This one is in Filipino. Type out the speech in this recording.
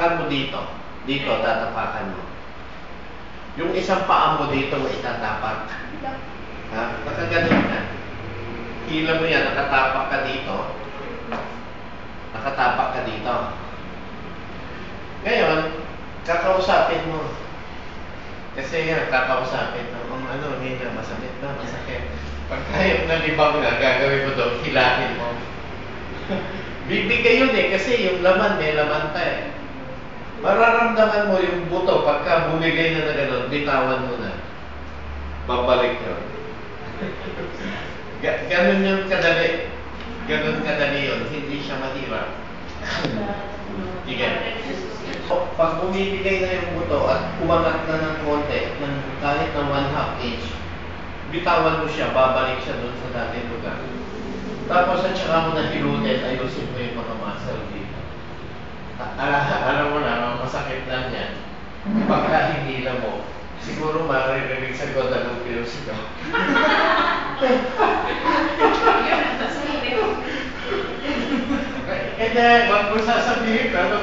tatapakan mo dito. Dito, tatapakan mo. Yung isang paa mo dito mo itatapak. Ha? Nakaganon ka. Hila mo yan, nakatapak ka dito. Nakatapak ka dito. Ngayon, kakausapin mo. Kasi yan, kakausapin mo. Hindi na, masakit na, masakit. Pagkayap na libang na, gagawin mo doon, hilahin mo. Bibigay yun kasi yung laman, may laman pa Mararamdaman mo yung buto, pagka bumigay na na gano'n, bitawan mo na. Babalik yun. Ganun yung kadali. Ganun kadali yun. Hindi siya mahirap. Sige. Pag bumibigay na yung buto at umangat na ng konti, kahit ng 1/2 inch, bitawan mo siya, babalik siya doon sa dating lugar. Tapos at saka mo na hilutin, ayusin mo yung mga muscle dito. Alam mo na, masakit lang yan. Pagka hinila mo, siguro maririnig sa Guadalupe yung sigaw. Kaya, wag mo sasabihin, ano